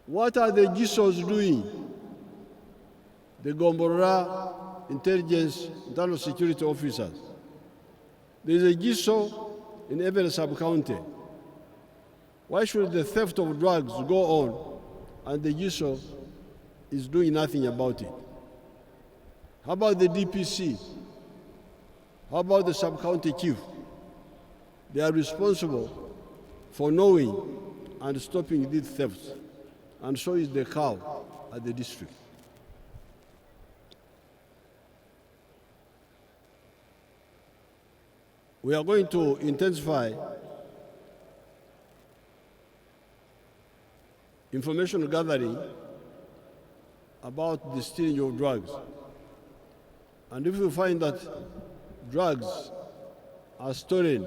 What are the GISOs doing? The Gombora Intelligence Internal Security Officers. There is a GISO in every sub-county. Why should the theft of drugs go on and the GISO is doing nothing about it? How about the DPC? How about the sub-county chief? They are responsible for knowing and stopping these thefts, and so is the cow at the district. We are going to intensify information gathering about the stealing of drugs. And if we find that drugs are stolen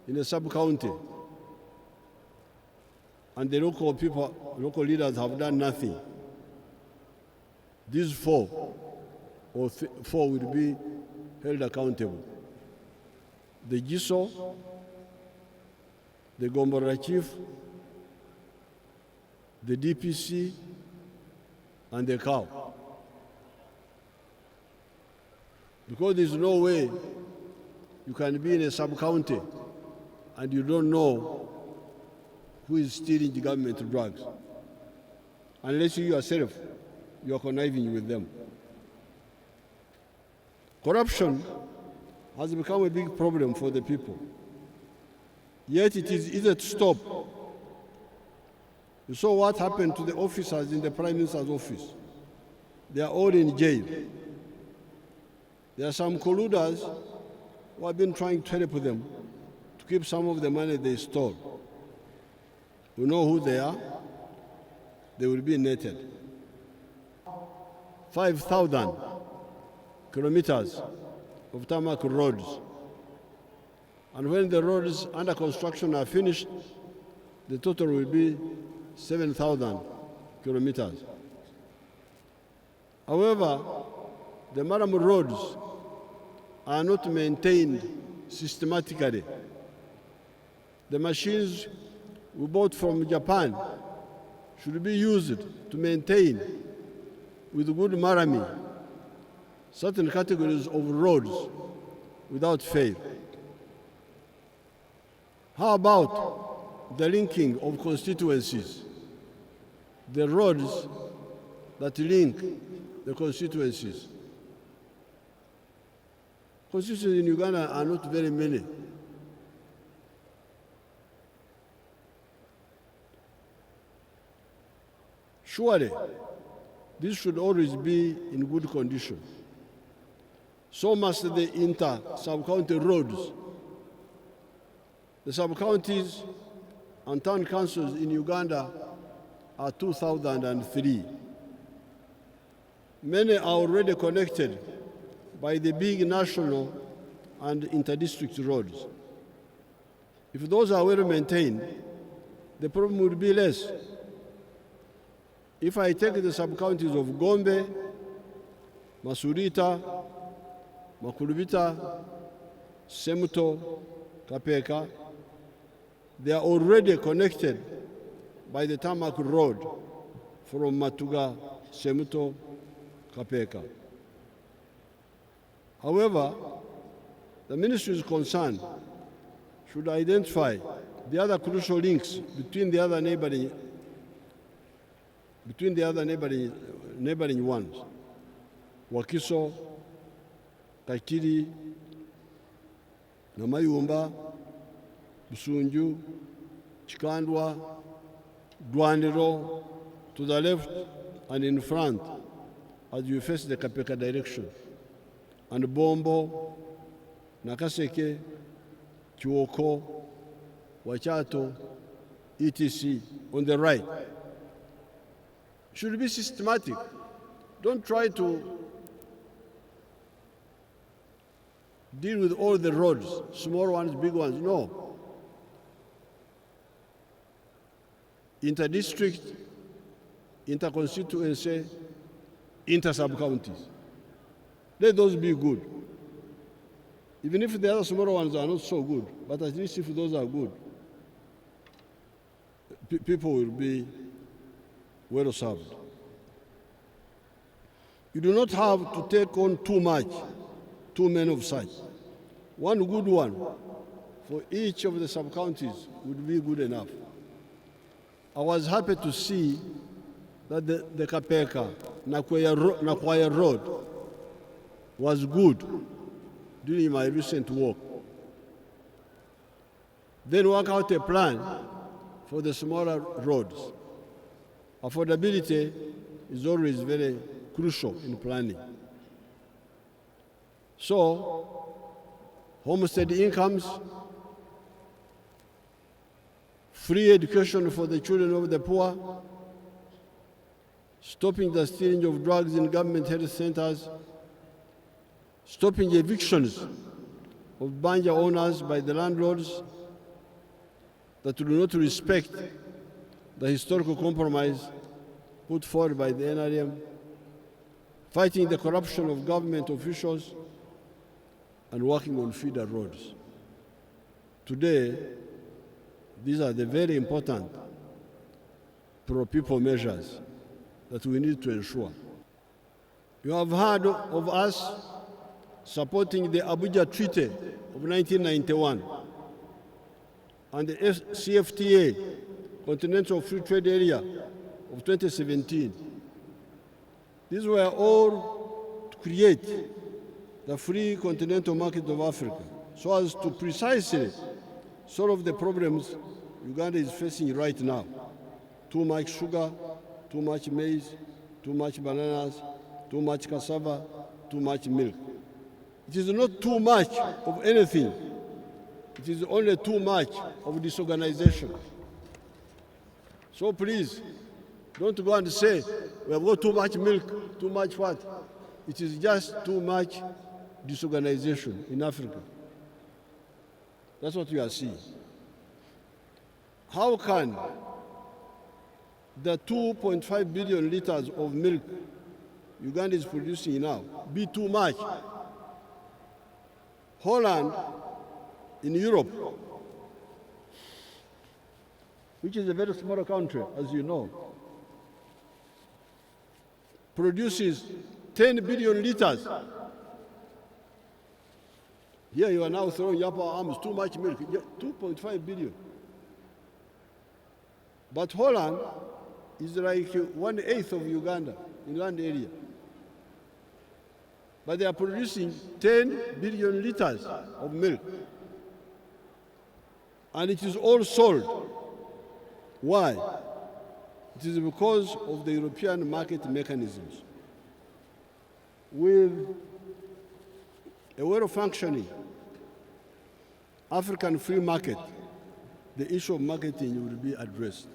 in a sub-county and the local leaders have done nothing, these four will be held accountable. The GISO, the Gombora chief, the DPC, and the cow. Because there's no way you can be in a sub-county and you don't know who is stealing the government drugs, unless you yourself, you are conniving with them. Corruption has become a big problem for the people. Yet it is easy to stop. You saw what happened to the officers in the Prime Minister's office. They are all in jail. There are some colluders who have been trying to help them to keep some of the money they stole. You know who they are? They will be netted. 5,000 kilometers of tarmac roads. And when the roads under construction are finished, the total will be 7,000 kilometers. However, the Maram roads are not maintained systematically. The machines we bought from Japan should be used to maintain with good marami certain categories of roads without fail. How about the linking of constituencies? The roads that link the constituencies. Constituencies in Uganda are not very many. Surely, this should always be in good condition. So must the inter-sub-county roads. The sub-counties and town councils in Uganda are 2,003. Many are already connected by the big national and inter-district roads. If those are well maintained, the problem would be less. If I take the sub-counties of Gombe, Masurita, Makulubita, Semuto, Kapeka, they are already connected by the tarmac road from Matuga, Semuto, Kapeka. However, the ministry is concerned should identify the other crucial links between the other neighboring ones. Wakiso, Kakiri, Namayumba, Busunju, Chikandwa, Dwandiro, to the left and in front as you face the Kapeka direction. And Bombo, Nakaseke, Chuoko, Wachato, etc. on the right. Should be systematic. Don't try to deal with all the roads, small ones, big ones. No. Inter-district, inter-constituency, inter-sub-counties. Let those be good. Even if the other smaller ones are not so good, but at least if those are good, people will be well served. You do not have to take on too many of such. One good one for each of the sub-counties would be good enough. I was happy to see that the Kapeka Nakwaya Road was good during my recent walk. Then work out a plan for the smaller roads. Affordability is always very crucial in planning. So, homestead incomes, free education for the children of the poor, stopping the stealing of drugs in government health centers, stopping evictions of banja owners by the landlords that do not respect the historical compromise put forward by the NRM, fighting the corruption of government officials, and working on feeder roads. Today, these are the very important pro-people measures that we need to ensure. You have heard of us supporting the Abuja Treaty of 1991 and the CFTA, Continental Free Trade Area of 2017. These were all to create the free continental market of Africa so as to precisely solve the problems Uganda is facing right now. Too much sugar, too much maize, too much bananas, too much cassava, too much milk. It is not too much of anything. It is only too much of disorganization. So please, don't go and say, we have got too much milk, too much what? It is just too much disorganization in Africa. That's what we are seeing. How can the 2.5 billion liters of milk Uganda is producing now be too much? Holland in Europe, which is a very small country, as you know, produces 10 billion liters. Here you are now throwing up our arms, too much milk, 2.5 billion. But Holland is like 1/8 of Uganda in land area. But they are producing 10 billion liters of milk. And it is all sold. Why? It is because of the European market mechanisms. With a well-functioning African free market, the issue of marketing will be addressed.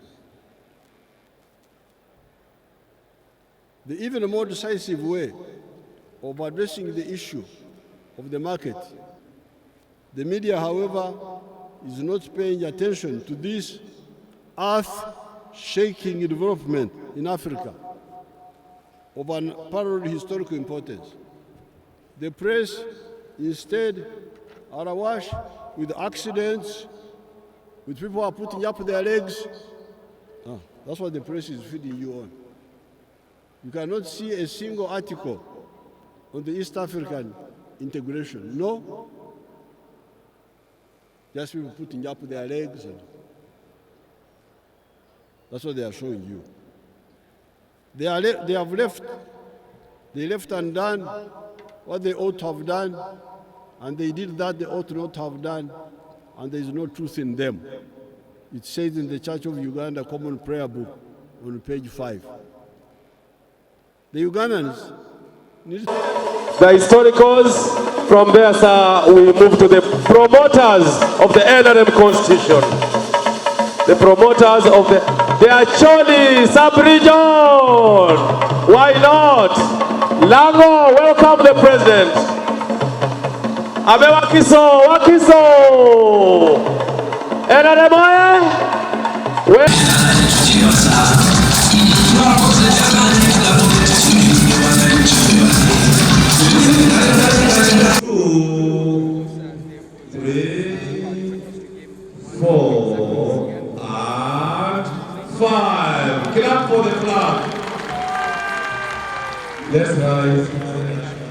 The even more decisive way of addressing the issue of the market, the media, however, is not paying attention to this earth-shaking development in Africa of unparalleled historical importance. The press instead are awash with accidents, with people who are putting up their legs. That's what the press is feeding you on. You cannot see a single article on the East African integration. No. Just people putting up their legs. That's what they are showing you. They left undone what they ought to have done, and they did that they ought not to have done, and there is no truth in them. It says in the Church of Uganda Common Prayer Book on page 5. The Ugandans need the historicals. From there, sir, we move to the promoters of the NRM Constitution. The promoters of the Acholi sub-region. Why not? Lago, welcome the president. Abe Wakiso. NRM oye. Four, and 5. 5. Clap for the flag. Let's rise.